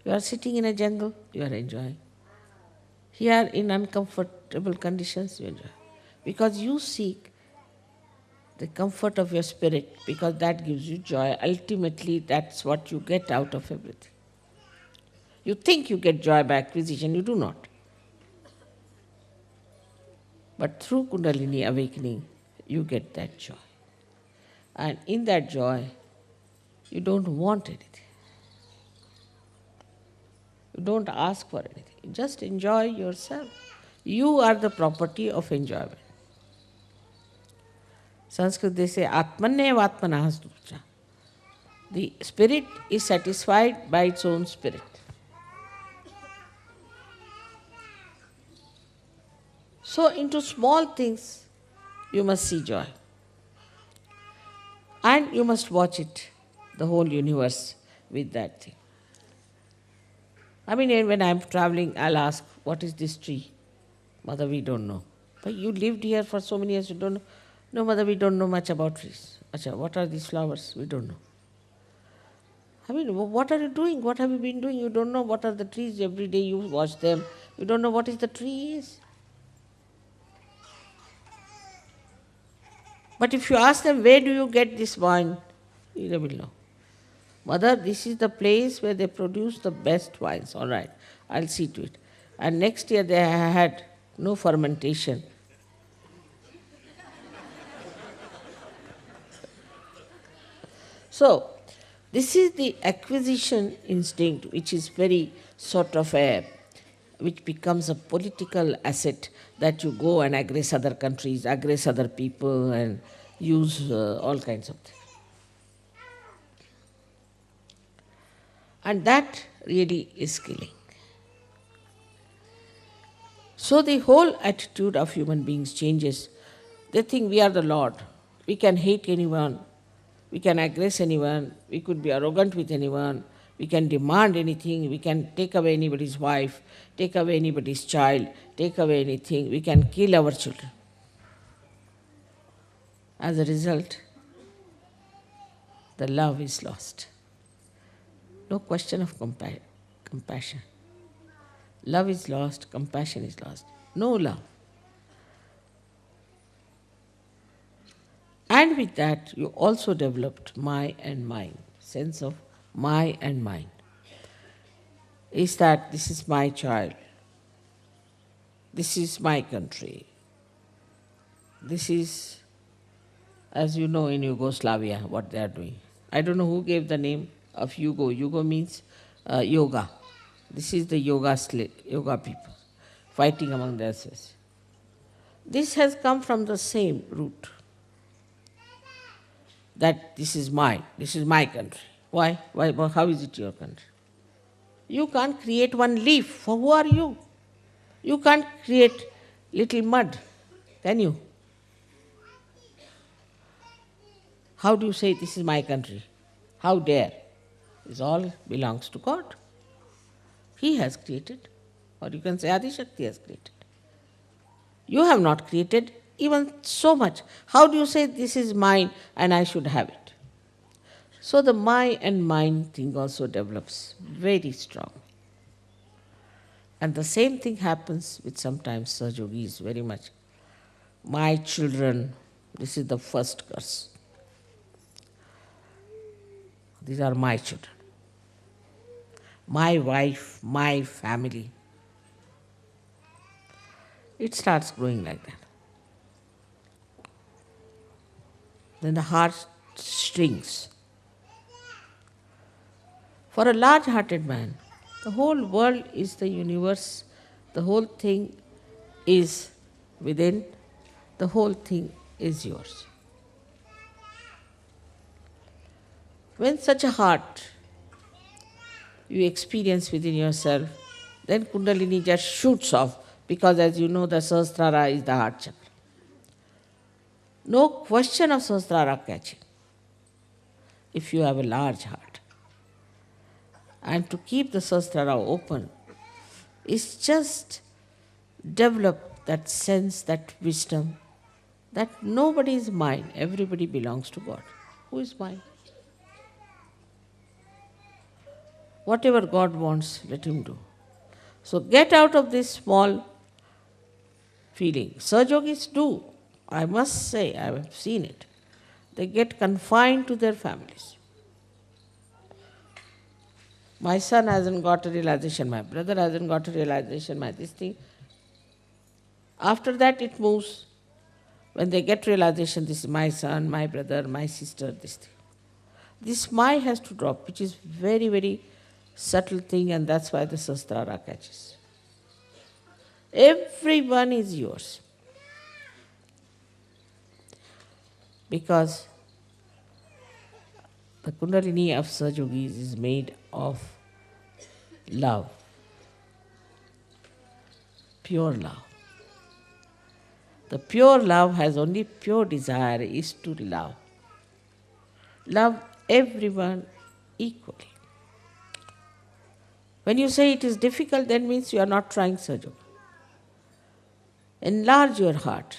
You are sitting in a jungle, you are enjoying. Here in uncomfortable conditions, you enjoy. Because you seek the comfort of your spirit, because that gives you joy. Ultimately, that's what you get out of everything. You think you get joy by acquisition, you do not. But through Kundalini awakening, you get that joy. And in that joy, you don't want anything. You don't ask for anything. You just enjoy yourself. You are the property of enjoyment. Sanskrit they say, Atmaneva Atmanah Ducha. The spirit is satisfied by its own spirit. So into small things you must see joy. And you must watch it, the whole universe, with that thing. I mean, when I'm traveling, I'll ask, what is this tree? Mother, we don't know. But you lived here for so many years, you don't know. No, Mother, we don't know much about trees. Acha, what are these flowers? We don't know. I mean, what are you doing? What have you been doing? You don't know what are the trees. Every day you watch them. You don't know what is the tree is. But if you ask them, where do you get this wine? They will know. Mother, this is the place where they produce the best wines. All right, I'll see to it. And next year they had no fermentation. So, this is the acquisition instinct, which is very sort of which becomes a political asset, that you go and aggress other countries, aggress other people, and use all kinds of things. And that really is killing. So the whole attitude of human beings changes. They think we are the Lord. We can hate anyone. We can aggress anyone. We could be arrogant with anyone. We can demand anything. We can take away anybody's wife, take away anybody's child, take away anything. We can kill our children. As a result, the love is lost. No question of compassion. Love is lost, compassion is lost. No love. And with that, you also developed my and mine, sense of my and mine. Is that this is my child, this is my country, this is, as you know in Yugoslavia, what they are doing. I don't know who gave the name of Yugo. Yugo means yoga. This is the yoga people fighting among themselves. This has come from the same root. that this is my country. Why? Why? How is it your country? You can't create one leaf. For who are you? You can't create little mud, can you? How do you say this is my country? How dare? This all belongs to God. He has created. Or you can say Adi Shakti has created. You have not created even so much. How do you say this is mine and I should have it? So the my and mine thing also develops very strong. And the same thing happens with sometimes Sahajogis very much. My children, this is the first curse. These are my children. My wife, my family. It starts growing like that. Then the heart shrinks. For a large-hearted man, the whole world is the universe, the whole thing is within, the whole thing is yours. When such a heart you experience within yourself, then Kundalini just shoots off, because as you know, the Sahasrara is the heart chakra. No question of Sahasrara catching if you have a large heart. And to keep the Sahasrara open is just develop that sense, that wisdom, that nobody is mine, everybody belongs to God. Who is mine? Whatever God wants, let Him do. So get out of this small feeling. Sahajogis do. I must say, I have seen it. They get confined to their families. My son hasn't got a realization, my brother hasn't got a realization, my this thing. After that it moves. When they get realization, this is my son, my brother, my sister, this thing. This my has to drop, which is very, very subtle thing, and that's why the Sahasrara catches. Everyone is yours. Because the Kundalini of Sahajogis is made of love, pure love. The pure love has only pure desire is to love. Love everyone equally. When you say it is difficult, that means you are not trying Sahaja. Enlarge your heart.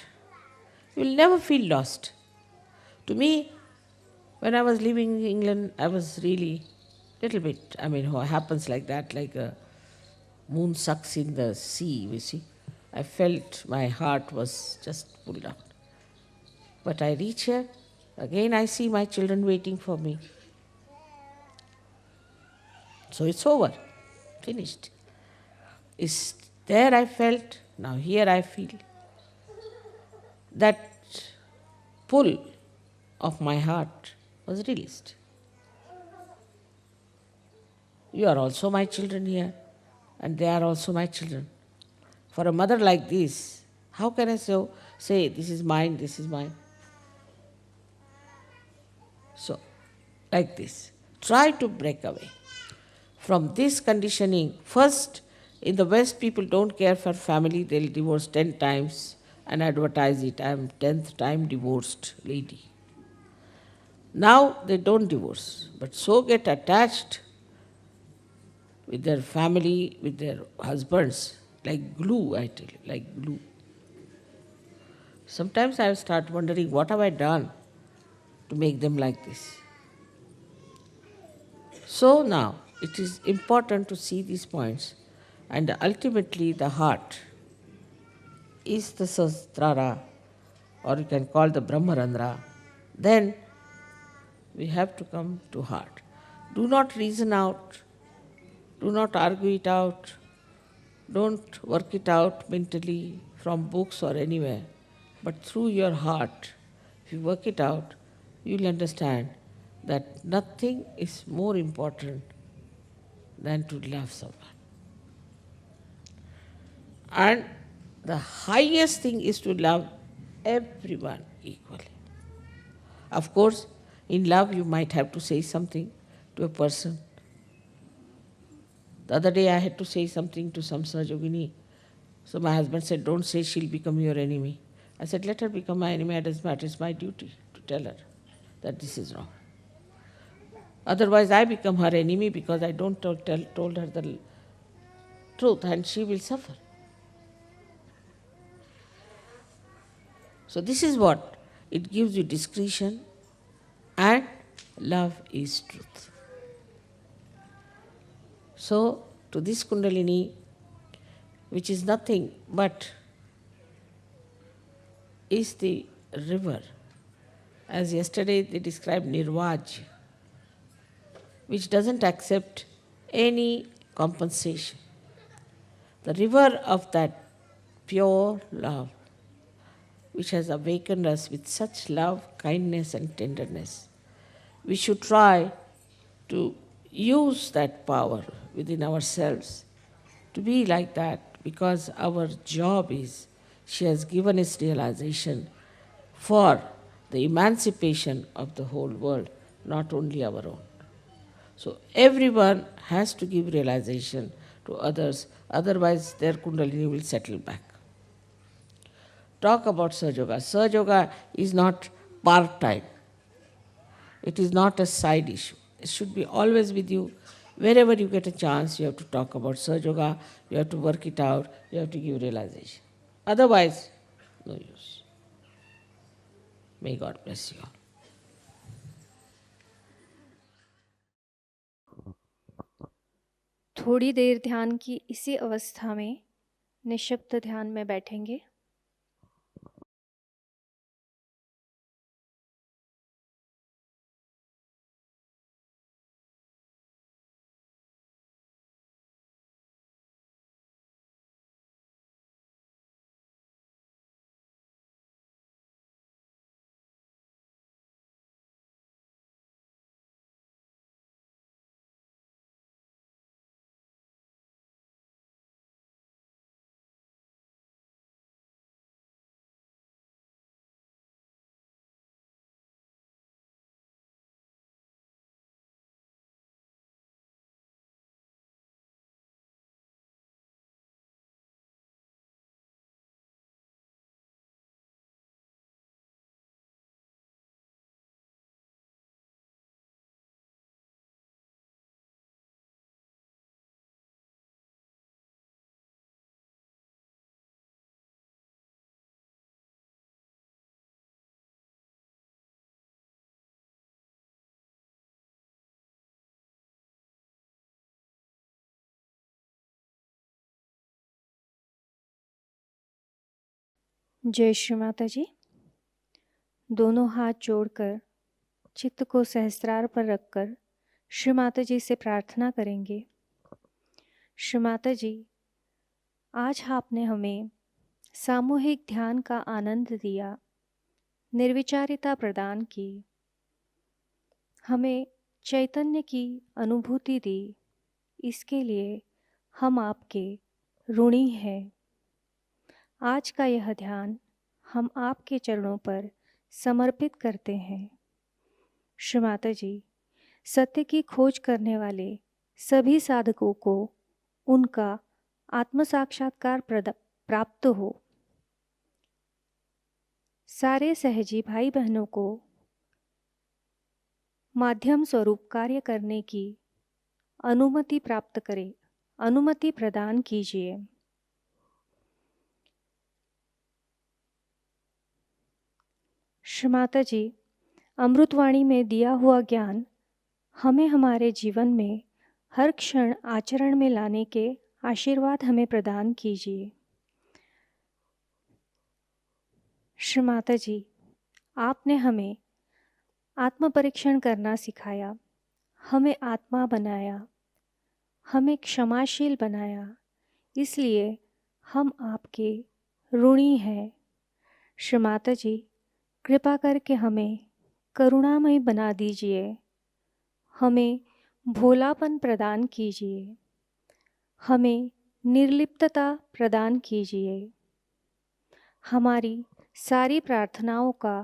You will never feel lost. To me, when I was living in England, I was really little bit, what happens like that, like a moon sucks in the sea, you see. I felt my heart was just pulled out. But I reach here, again I see my children waiting for me. So it's over, finished. It's there I felt, now here I feel. That pull of my heart was released. You are also my children here, and they are also my children. For a mother like this, how can I say, this is mine, this is mine? So, like this, try to break away from this conditioning. First, in the West, people don't care for family, they'll divorce 10 times and advertise it, I am 10th time divorced lady. Now they don't divorce, but so get attached with their family, with their husbands, like glue, I tell you, like glue. Sometimes I start wondering, what have I done to make them like this? So now, it is important to see these points, and ultimately the heart is the Sahasrara, or you can call the Brahmarandra. Then we have to come to heart. Do not reason out, do not argue it out, don't work it out mentally from books or anywhere, but through your heart. If you work it out, you'll understand that nothing is more important than to love someone. And the highest thing is to love everyone equally. Of course, In love, you might have to say something to a person. The other day I had to say something to some Sahajogini. So my husband said, don't say she'll become your enemy. I said, let her become my enemy, it doesn't matter, it's my duty to tell her that this is wrong. Otherwise I become her enemy because I don't told her the truth, and she will suffer. So this is what, it gives you discretion, and love is truth. So to this Kundalini, which is nothing but is the river, as yesterday they described Nirvaj, which doesn't accept any compensation. The river of that pure love, which has awakened us with such love, kindness and tenderness. We should try to use that power within ourselves to be like that, because our job is, she has given us realization for the emancipation of the whole world, not only our own. So everyone has to give realization to others, otherwise their Kundalini will settle back. Talk about Sahajayoga. Sahajayoga is not part-time. It is not a side issue. It should be always with you. Wherever you get a chance, you have to talk about Sahajayoga, you have to work it out, you have to give realization. Otherwise, no use. May God bless you all. थोड़ी देर ध्यान की इसी अवस्था में निःशब्द ध्यान में बैठेंगे। जय श्री माता जी। दोनों हाथ जोड़कर चित्त को सहस्त्रार पर रखकर श्री माता जी से प्रार्थना करेंगे। श्री माता जी, आज आपने हमें सामूहिक ध्यान का आनंद दिया, निर्विचारिता प्रदान की, हमें चैतन्य की अनुभूति दी। इसके लिए हम आपके ऋणी हैं। आज का यह ध्यान हम आपके चरणों पर समर्पित करते हैं। श्री माता जी, सत्य की खोज करने वाले सभी साधकों को उनका आत्म साक्षात्कार प्राप्त हो। सारे सहजी भाई बहनों को माध्यम स्वरूप कार्य करने की अनुमति प्राप्त करें, अनुमति प्रदान कीजिए। श्री माता जी, अमृतवाणी में दिया हुआ ज्ञान हमें हमारे जीवन में हर क्षण आचरण में लाने के आशीर्वाद हमें प्रदान कीजिए। श्री माता जी, आपने हमें आत्म परीक्षण करना सिखाया, हमें आत्मा बनाया, हमें क्षमाशील बनाया, इसलिए हम आपके ऋणी हैं। श्री माता जी, कृपा करके हमें करुणामय बना दीजिए, हमें भोलापन प्रदान कीजिए, हमें निर्लिप्तता प्रदान कीजिए। हमारी सारी प्रार्थनाओं का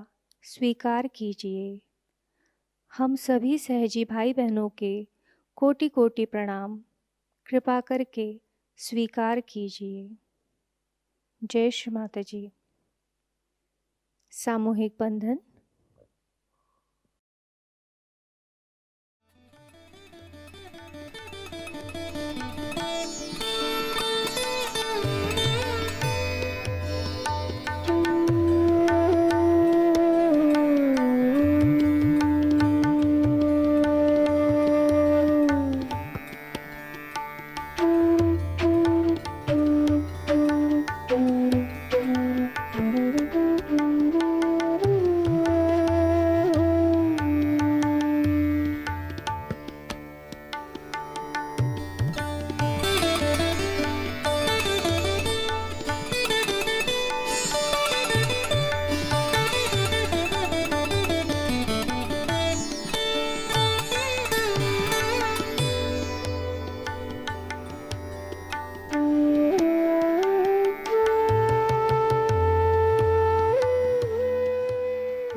स्वीकार कीजिए। हम सभी सहजी भाई बहनों के कोटि कोटि प्रणाम कृपा करके स्वीकार कीजिए। जय श्री माता जी। सामूहिक बंधन।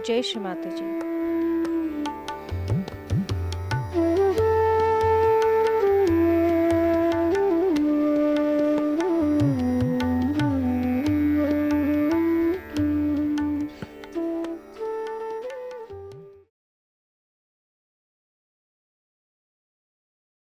जय श्री माता जी।